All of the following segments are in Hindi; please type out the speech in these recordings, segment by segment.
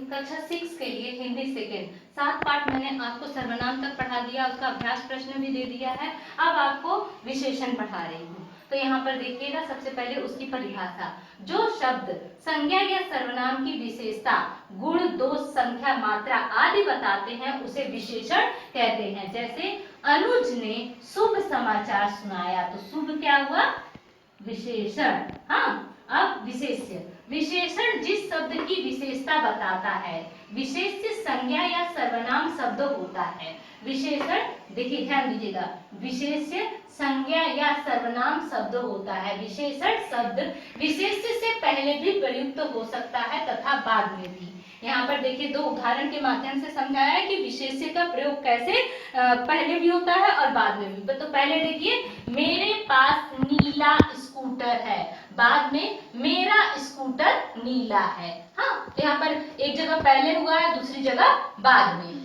कक्षा 6 के लिए हिंदी सेकेंड 7 पार्ट मैंने आपको सर्वनाम तक पढ़ा दिया, उसका अभ्यास प्रश्न भी दे दिया है। अब आपको विशेषण पढ़ा रही हूँ। तो यहाँ पर देखिएगा, सबसे पहले उसकी परिभाषा। जो शब्द संज्ञा या सर्वनाम की विशेषता, गुण, दोष, संख्या, मात्रा आदि बताते हैं उसे विशेषण कहते हैं। जैसे अनुज ने शुभ समाचार सुनाया, तो शुभ क्या हुआ? विशेषण। हाँ, अब विशेष्य। विशेषण जिस शब्द की विशेषता बताता है। विशेष्य संज्ञा या सर्वनाम शब्द होता है। विशेषण देखिए, ध्यान दीजिएगा, विशेष्य संज्ञा या सर्वनाम शब्द होता है। विशेषण शब्द विशेष्य से पहले भी प्रयुक्त हो सकता है तथा बाद में भी। यहाँ पर देखिए, दो उदाहरण के माध्यम से समझाया है कि विशेष्य का प्रयोग कैसे पहले भी होता है और बाद में भी। तो पहले देखिए, मेरे पास नीला स्कूटर है, बाद में मेरा स्कूटर नीला है। हाँ, यहाँ पर एक जगह पहले हुआ है, दूसरी जगह बाद में।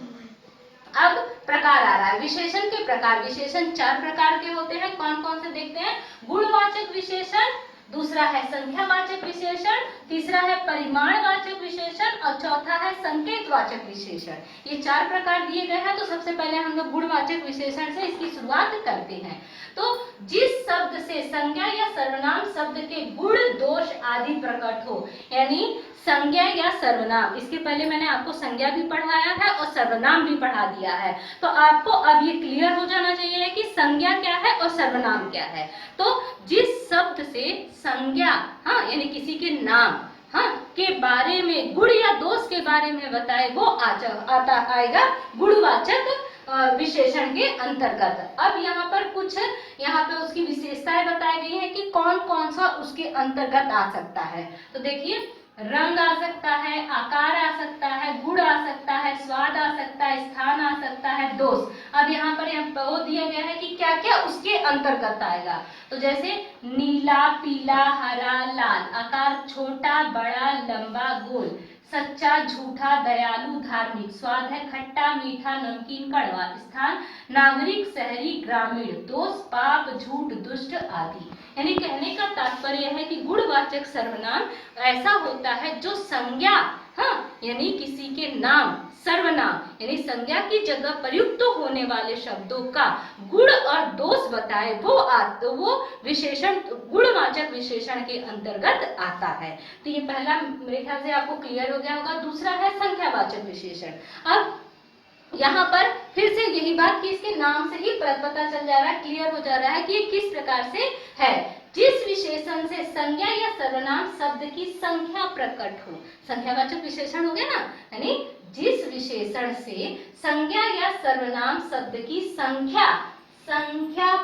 अब प्रकार आ रहा है, विशेषण के प्रकार। विशेषण 4 प्रकार के होते हैं। कौन कौन से देखते हैं? गुणवाचक विशेषण, दूसरा है संख्यावाचक विशेषण, तीसरा है परिमाणवाचक विशेषण और चौथा है संकेतवाचक विशेषण। ये 4 प्रकार दिए गए हैं। तो सबसे पहले हम लोग गुणवाचक विशेषण से इसकी शुरुआत करते हैं। तो जिस शब्द से संज्ञा या सर्वनाम शब्द के गुण, दोष आदि प्रकट हो, यानी संज्ञा या सर्वनाम। इसके पहले मैंने आपको संज्ञा भी पढ़ाया है और सर्वनाम भी पढ़ा दिया है। तो आपको अब ये क्लियर हो जाना चाहिए कि संज्ञा क्या है और सर्वनाम क्या है। तो जिस शब्द से संज्ञा, हाँ, यानी किसी के नाम, हाँ, के बारे में, गुण या दोष के बारे में बताए, वो आता आएगा गुणवाचक विशेषण के अंतर्गत। अब यहाँ पर कुछ, यहाँ पे उसकी विशेषताएं बताई गई हैं कि कौन कौन सा उसके अंतर्गत आ सकता है। तो देखिए, रंग आ सकता है, आकार आ सकता है, गुण आ सकता है, स्वाद आ सकता है, स्थान आ सकता है, दोष। अब यहाँ पर वो दिया गया है कि क्या क्या उसके अंतर्गत आएगा। तो जैसे नीला, पीला, हरा, लाल, आकार छोटा, बड़ा, लंबा, गोल, सच्चा, झूठा, दयालु, धार्मिक, स्वाद है खट्टा, मीठा, नमकीन, कड़वा, स्थान नागरिक, शहरी, ग्रामीण, दोष, पाप, झूठ, दुष्ट आदि। यानी कहने का तात्पर्य है कि गुणवाचक सर्वनाम ऐसा होता है जो संज्ञा, हाँ, यानी किसी के नाम, सर्वनाम यानी संज्ञा की जगह प्रयुक्त होने वाले शब्दों का गुण और दोष बताए, वो विशेषण गुणवाचक विशेषण के अंतर्गत आता है। तो ये पहला मेरे ख्याल से आपको क्लियर हो गया होगा। दूसरा है संख्यावाचक विशेषण। अब यहाँ पर फिर से यही बात कि इसके नाम से ही पता चल जा रहा है, क्लियर हो जा रहा है कि ये किस प्रकार से है। जिस विशेषण से संज्ञा या सर्वनाम शब्द की संख्या प्रकट हो, संख्यावाचक विशेषण हो गया ना, यानी जिस विशेषण से संज्ञा या सर्वनाम शब्द की संख्या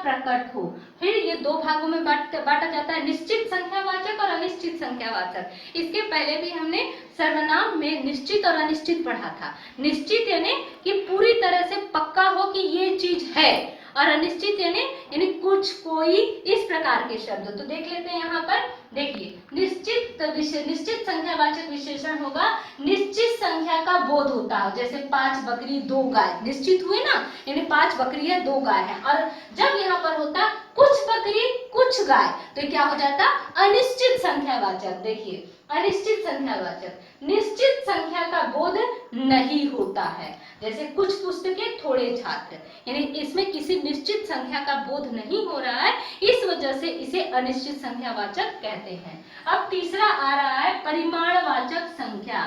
प्रकट हो। फिर ये 2 भागों में बांटा जाता है, निश्चित संख्यावाचक और अनिश्चित संख्यावाचक। इसके पहले भी हमने सर्वनाम में निश्चित और अनिश्चित पढ़ा था। निश्चित यानी कि पूरी तरह से पक्का हो कि ये चीज है, और अनिश्चित यानी कुछ, कोई, इस प्रकार के शब्द। तो देख लेते हैं यहाँ पर, देखिए, निश्चित संख्यावाचक विशेषण होगा निश्चित संख्या का बोध होता है। जैसे 5 बकरी 2 गाय, निश्चित हुए ना, यानी 5 बकरी है 2 गाय है। और जब यहाँ पर होता कुछ बकरी कुछ गाय, तो क्या हो जाता? अनिश्चित संख्यावाचक। देखिए, अनिश्चित संख्यावाचक, निश्चित संख्या का बोध नहीं होता है। जैसे कुछ पुस्तकें थोड़े छात्र, यानी इसमें किसी निश्चित संख्या का बोध नहीं हो रहा है, इस वजह से इसे अनिश्चित संख्यावाचक कहते हैं। अब तीसरा आ रहा है परिमाणवाचक संख्या।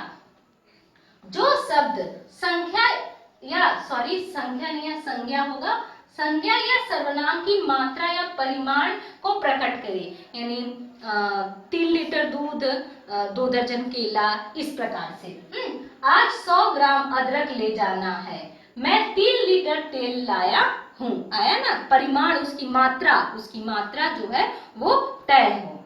जो शब्द संख्या नहीं है, संज्ञा होगा, संज्ञा या सर्वनाम की मात्रा या परिमाण को प्रकट करे, यानी 3 लीटर दूध, 2 दर्जन केला, इस प्रकार से। आज 100 ग्राम अदरक ले जाना है, मैं 3 लीटर तेल लाया हूँ। आया ना, परिमाण, उसकी मात्रा जो है वो तय हो।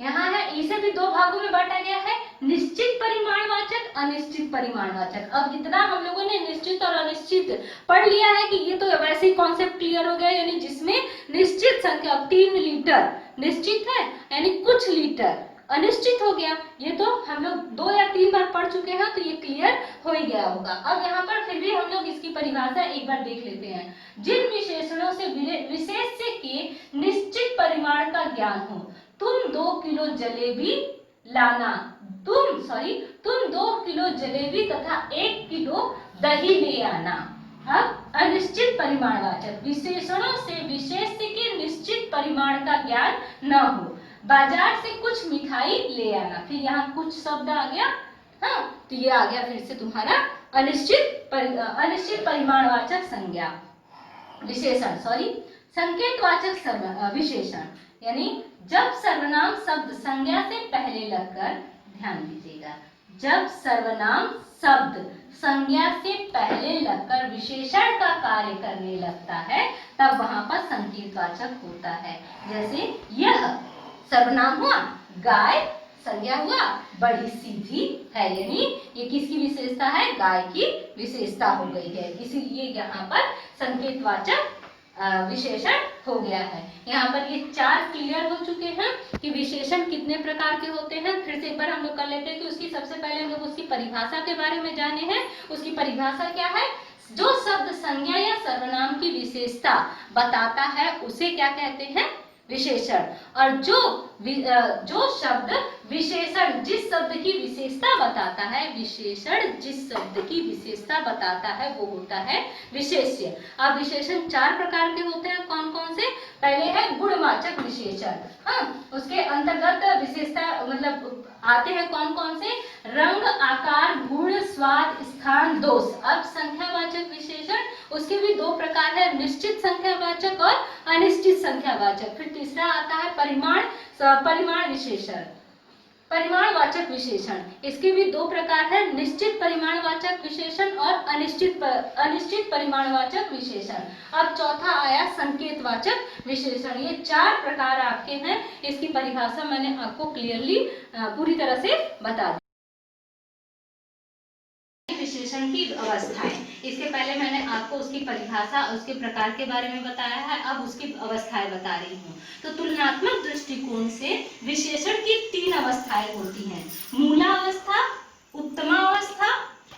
यहाँ है, इसे भी 2 भागों में बांटा गया है, निश्चित परिमाणवाचक, अनिश्चित परिमाणवाचक। अब इतना हम लोगों ने निश्चित और अनिश्चित पढ़ लिया है कि ये तो वैसे ही कॉन्सेप्ट क्लियर हो गया। यानी जिसमें निश्चित संख्या 3 लीटर निश्चित है, यानी कुछ लीटर अनिश्चित हो गया। ये तो हम लोग 2 या 3 बार पढ़ चुके हैं, तो ये क्लियर हो ही गया होगा। अब यहाँ पर फिर भी हम लोग इसकी परिभाषा एक बार देख लेते हैं। जिन विशेषणों से विशेष्य के निश्चित परिमाण का ज्ञान हो, तुम 2 किलो जलेबी लाना, तुम तुम 2 किलो जलेबी तथा 1 किलो दही ले आना। अब अनिश्चित परिमाणवाचक विशेषणों से विशेष्य के निश्चित परिमाण का ज्ञान न हो। बाजार से कुछ मिठाई ले आना। फिर यहाँ कुछ शब्द आ गया, हाँ, तो ये आ गया फिर से तुम्हारा अनिश्चित परिमाणवाचक संज्ञा विशेषण, संकेतवाचक विशेषण, यानी जब सर्वनाम शब्द संज्ञा से पहले लगकर, ध्यान दीजिएगा, जब सर्वनाम शब्द संज्ञा से पहले लगकर विशेषण का कार्य करने लगता है तब वहां पर संकेतवाचक होता है। जैसे यह सर्वनाम हुआ, गाय संज्ञा हुआ, बड़ी सीधी है, यानी ये किसकी विशेषता है, गाय की विशेषता हो गई है, इसीलिए यहाँ पर संकेतवाचक विशेषण हो गया है। यहाँ पर ये 4 क्लियर हो चुके हैं कि विशेषण कितने प्रकार के होते हैं। फिर से एक बार हम लोग कर लेते हैं कि उसकी सबसे पहले हम लोग उसकी परिभाषा के बारे में जाने हैं। उसकी परिभाषा क्या है, जो शब्द संज्ञा या सर्वनाम की विशेषता बताता है उसे क्या कहते हैं, विशेषण। और जो शब्द विशेषण जिस शब्द की विशेषता बताता है, विशेषण जिस शब्द की विशेषता बताता है वो होता है विशेष्य। अब विशेषण 4 प्रकार के होते हैं, कौन कौन से, पहले है गुणवाचक विशेषण, हाँ, उसके अंतर्गत विशेषता मतलब आते हैं कौन कौन से, रंग, आकार, गुण, स्वाद, स्थान, दोष। अब संख्यावाचक विशेषण, उसके भी 2 प्रकार है, निश्चित संख्यावाचक और अनिश्चित संख्यावाचक। फिर तीसरा आता है परिमाण विशेषण, परिमाणवाचक विशेषण, इसके भी 2 प्रकार है, निश्चित परिमाणवाचक विशेषण और अनिश्चित परिमाणवाचक विशेषण। अब चौथा आया संकेतवाचक विशेषण। ये 4 प्रकार आपके हैं, इसकी परिभाषा मैंने आपको क्लियरली पूरी तरह से बता दी। विशेषण की अवस्थाएं, इसके पहले मैंने आपको उसकी परिभाषा, उसके प्रकार के बारे में बताया है, अब उसकी अवस्थाएं बता रही हूँ। तो तुलनात्मक दृष्टिकोण से विशेषण की 3 अवस्थाएं होती हैं, मूलावस्था, उत्तमावस्था,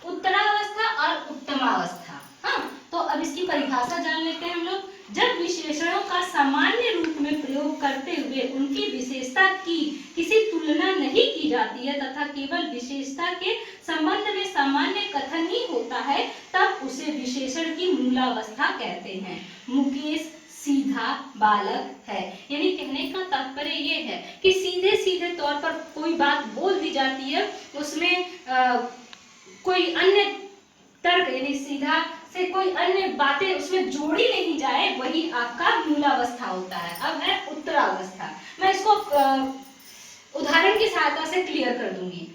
उत्तरावस्था और उत्तमावस्था। हाँ, तो अब इसकी परिभाषा जान लेते हैं हम लोग। जब विशेषणों का सामान्य रूप में प्रयोग करते हुए उनकी विशेषता की किसी तुलना नहीं की जाती है तथा केवल विशेषता के संबंध में सामान्य कथन ही होता है, तब उसे विशेषण की मूलावस्था कहते हैं। मुकेश सीधा बालक है, यानी कहने का तात्पर्य ये है कि सीधे सीधे तौर पर कोई बात बोल दी जाती है, उसमें कोई अन्य तर्क यानी सीधा से कोई अन्य बातें उसमें जोड़ी नहीं जाए, वही आपका मूलावस्था होता है। अब है उत्तरावस्था, मैं इसको उदाहरण की सहायता से क्लियर कर दूंगी।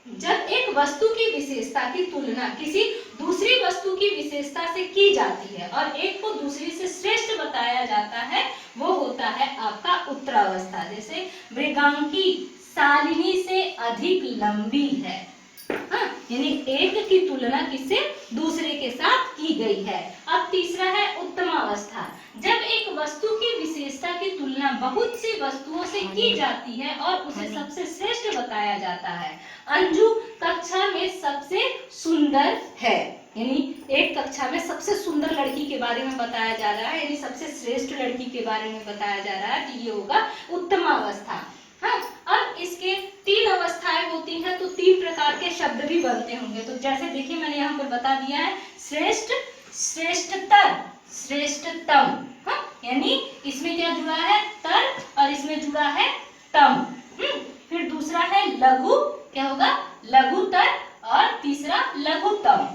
जब एक वस्तु की विशेषता की तुलना किसी दूसरी वस्तु की विशेषता से की जाती है और एक को दूसरी से श्रेष्ठ बताया जाता है, वो होता है आपका उत्तरावस्था। जैसे मृगांकी शालिनी से अधिक लंबी है, हाँ, यानी एक की तुलना किससे, दूसरे के साथ की गई है। अब तीसरा है उत्तमावस्था, जब एक वस्तु की विशेषता की तुलना बहुत सी वस्तुओं से की जाती है और उसे सबसे श्रेष्ठ बताया जाता है। अंजू कक्षा में सबसे सुंदर है, यानी एक कक्षा में सबसे सुंदर लड़की के बारे में बताया जा रहा है, यानी सबसे श्रेष्ठ लड़की के बारे में बताया जा रहा है, तो ये होगा उत्तमावस्था। हाँ, अब इसके 3 अवस्थाएं होती हैं, तो 3 प्रकार के शब्द भी बनते होंगे। तो जैसे देखिए मैंने यहाँ पर बता दिया है, श्रेष्ठ, श्रेष्ठतर, श्रेष्ठतम, हाँ, यानी इसमें क्या जुड़ा है, तर, और इसमें जुड़ा है तम। फिर दूसरा है लघु, क्या होगा, लघुतर, और तीसरा लघुतम।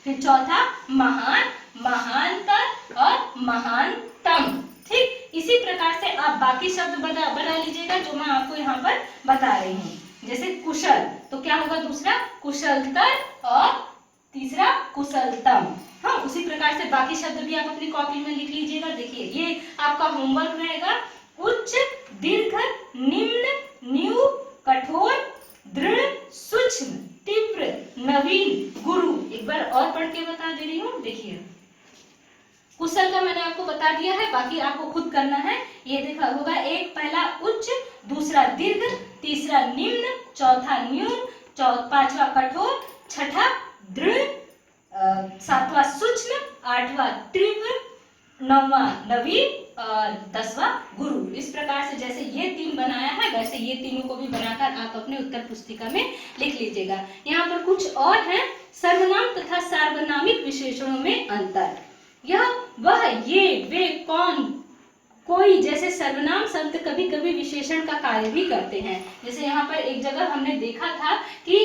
फिर चौथा महान, महानतर और महानतम। ठीक, इसी प्रकार से आप बाकी शब्द बना लीजिएगा जो मैं आपको यहाँ पर बता रही हूँ। जैसे कुशल, तो क्या होगा दूसरा, कुशलतर, और तीसरा कुशलतम। हाँ, उसी प्रकार से बाकी शब्द भी आप अपनी कॉपी में लिख लीजिएगा। देखिए ये आपका होमवर्क रहेगा। उच्च, दीर्घ, निम्न, न्यू, कठोर, दृढ़, सूक्ष्म, तीव्र, नवीन, गुरु। एक बार और पढ़ के बता दे रही हूँ, देखिए कुशल का मैंने आपको बता दिया है, बाकी आपको खुद करना है। ये देखा होगा, एक पहला उच्च, दूसरा दीर्घ, तीसरा निम्न, चौथा न्यून, पांचवा कठोर, छठा दृढ़, सातवां सूक्ष्म, आठवां तीव्र, नौवा नवी और 10वां गुरु। इस प्रकार से जैसे ये 3 बनाया है वैसे ये तीनों को भी बनाकर आप अपने उत्तर पुस्तिका में लिख लीजिएगा। यहाँ पर कुछ और है, सर्वनाम तथा सार्वनामिक विशेषणों में अंतर। यह वह ये वे कौन कोई जैसे सर्वनाम शब्द कभी कभी विशेषण का कार्य भी करते हैं। जैसे यहाँ पर एक जगह हमने देखा था कि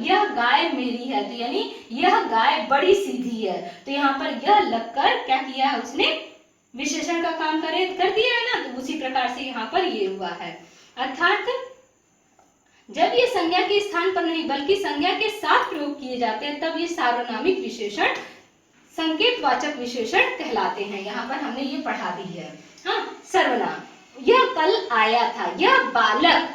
यह गाय मेरी है, तो यानी यह गाय बड़ी सीधी है, तो यहाँ पर यह लगकर क्या किया है उसने, विशेषण का काम कर दिया है ना। तो उसी प्रकार से यहाँ पर ये हुआ है। अर्थात जब ये संज्ञा के स्थान पर नहीं बल्कि संज्ञा के साथ प्रयोग किए जाते हैं तब ये सार्वनामिक विशेषण संकेतवाचक विशेषण कहलाते हैं। यहाँ पर हमने ये पढ़ा दी है। हाँ, सर्वनाम, यह कल आया था, यह बालक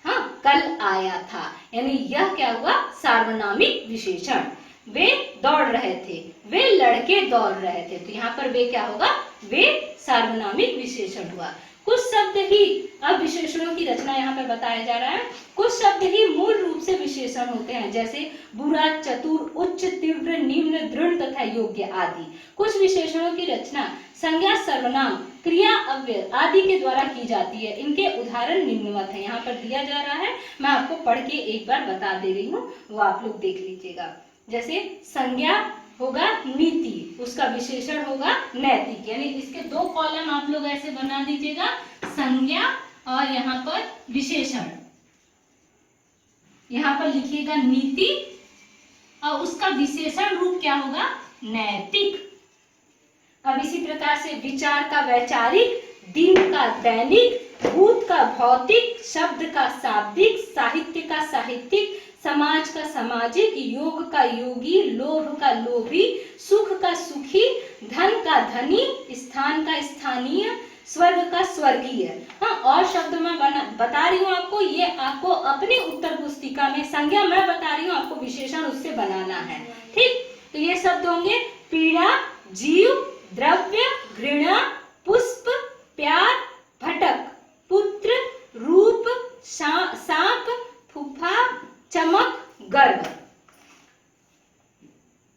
हाँ कल आया था, यानी यह क्या हुआ, सार्वनामिक विशेषण। वे दौड़ रहे थे, वे लड़के दौड़ रहे थे, तो यहाँ पर वे क्या होगा, वे सार्वनामिक विशेषण हुआ। कुछ शब्द ही, अब विशेषणों की रचना यहाँ पर बताया जा रहा है। कुछ शब्द ही मूल रूप से विशेषण होते हैं, जैसे बुरा, चतुर, उच्च, तीव्र, निम्न, दृढ़ तथा योग्य आदि। कुछ विशेषणों की रचना संज्ञा, सर्वनाम, क्रिया, अव्यय आदि के द्वारा की जाती है। इनके उदाहरण निम्नवत है, यहाँ पर दिया जा रहा है, मैं आपको पढ़ के एक बार बता दे रही हूँ, वो आप लोग देख लीजिएगा। जैसे संज्ञा होगा नीति, उसका विशेषण होगा नैतिक, यानी इसके 2 कॉलम आप लोग ऐसे बना दीजिएगा, संज्ञा और यहाँ पर विशेषण। यहाँ पर लिखिएगा नीति और उसका विशेषण रूप क्या होगा, नैतिक। अब इसी प्रकार से विचार का वैचारिक, दिन का दैनिक, भूत का भौतिक, शब्द का शाब्दिक, साहित्य का साहित्यिक, समाज का सामाजिक, योग का योगी, लोभ का लोभी, सुख का सुखी, धन का धनी, स्थान का स्थानीय, स्वर्ग का स्वर्गीय। हाँ, और शब्द मैं बता रही हूँ आपको, ये आपको अपनी उत्तर पुस्तिका में, संज्ञा मैं बता रही हूँ, आपको विशेषण उससे बनाना है। ठीक, तो ये शब्द होंगे पीड़ा, जीव, द्रव्य, घृणा, पुष्प, प्यार, भटक, पुत्र, रूप, सांप, फुफा, चमक, गर्व।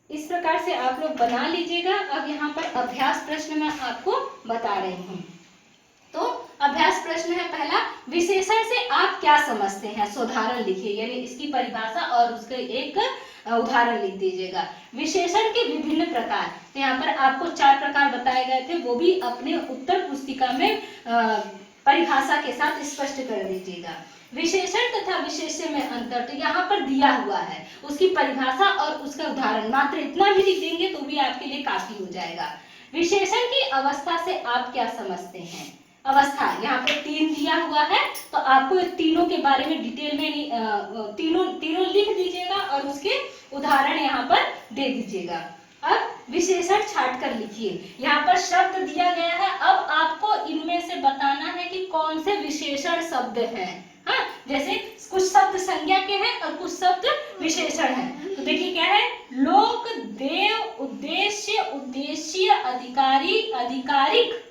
इस प्रकार से आप लोग बना लीजिएगा। अब यहाँ पर अभ्यास प्रश्न मैं आपको बता रही हूँ। तो अभ्यास प्रश्न है पहला, विशेषण से आप क्या समझते हैं, सोधारण लिखिए, यानी इसकी परिभाषा और उसके एक उदाहरण लिख दीजिएगा। विशेषण के विभिन्न प्रकार, तो यहाँ पर आपको 4 प्रकार बताए गए थे, वो भी अपने उत्तर पुस्तिका में परिभाषा के साथ स्पष्ट कर दीजिएगा। विशेषण तथा विशेष्य में अंतर, तो यहाँ पर दिया हुआ है, उसकी परिभाषा और उसका उदाहरण, मात्र इतना भी लिख देंगे तो भी आपके लिए काफी हो जाएगा। विशेषण की अवस्था से आप क्या समझते हैं, अवस्था यहाँ पर 3 दिया हुआ है, तो आपको तीनों के बारे में डिटेल में तीनों लिख दीजिएगा और उसके उदाहरण यहाँ पर दे दीजिएगा। अब विशेषण छाट कर लिखिए, यहाँ पर शब्द दिया गया है, अब आपको इनमें से बताना है कि कौन से विशेषण शब्द हैं। हाँ, जैसे कुछ शब्द संज्ञा के हैं और कुछ शब्द विशेषण हैं। तो देखिए क्या है, लोक, देव, उद्देश्य, उद्देश्य, अधिकारी, आधिकारिक,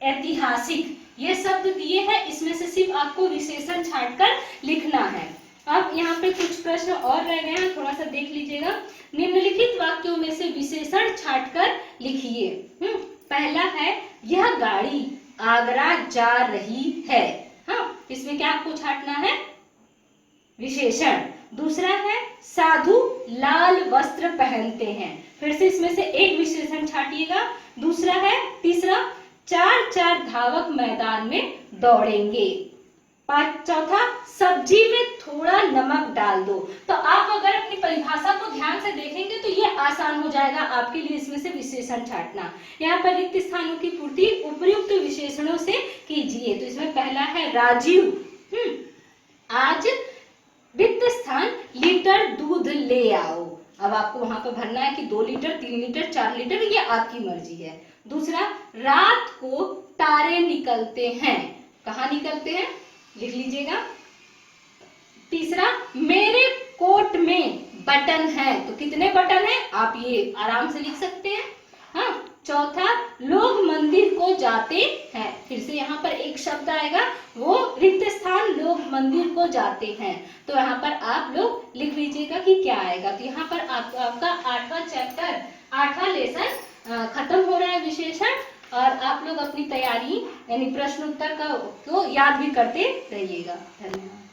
ऐतिहासिक, ये शब्द दिए हैं, इसमें से सिर्फ आपको विशेषण छाटकर लिखना है। अब यहाँ पे कुछ प्रश्न और रह गए हैं, थोड़ा सा देख लीजिएगा। निम्नलिखित वाक्यों में से विशेषण छाटकर लिखिए। पहला है, यह गाड़ी आगरा जा रही है। हाँ, इसमें क्या आपको छाटना है, विशेषण। दूसरा है, साधु लाल वस्त्र पहनते हैं, फिर से इसमें से एक विशेषण छाटिएगा। दूसरा है, तीसरा, 4 धावक मैदान में दौड़ेंगे। चौथा, सब्जी में थोड़ा नमक डाल दो। तो आप अगर अपनी परिभाषा को ध्यान से देखेंगे तो ये आसान हो जाएगा आपके लिए इसमें से विशेषण छाटना। यहाँ पर रिक्त स्थानों की पूर्ति उपयुक्त विशेषणों से कीजिए। तो इसमें पहला है राजीव, आज रिक्त स्थान लीटर दूध ले आओ। अब आपको वहां पर भरना है कि 2 लीटर, 3 लीटर, 4 लीटर, ये आपकी मर्जी है। दूसरा, रात को तारे निकलते हैं, कहाँ निकलते हैं, लिख लीजिएगा। तीसरा, मेरे कोट में बटन है, तो कितने बटन है आप ये आराम से लिख सकते हैं। हाँ, चौथा, लोग मंदिर को जाते हैं, फिर से यहाँ पर एक शब्द आएगा, वो रिक्त स्थान, लोग मंदिर को जाते हैं, तो यहाँ पर आप लोग लिख लीजिएगा कि क्या आएगा। तो यहाँ पर आपका 8वां चैप्टर, 8वां लेसन खत्म हो रहा है विशेषण। और आप लोग अपनी तैयारी यानी प्रश्न उत्तर को याद भी करते रहिएगा। धन्यवाद।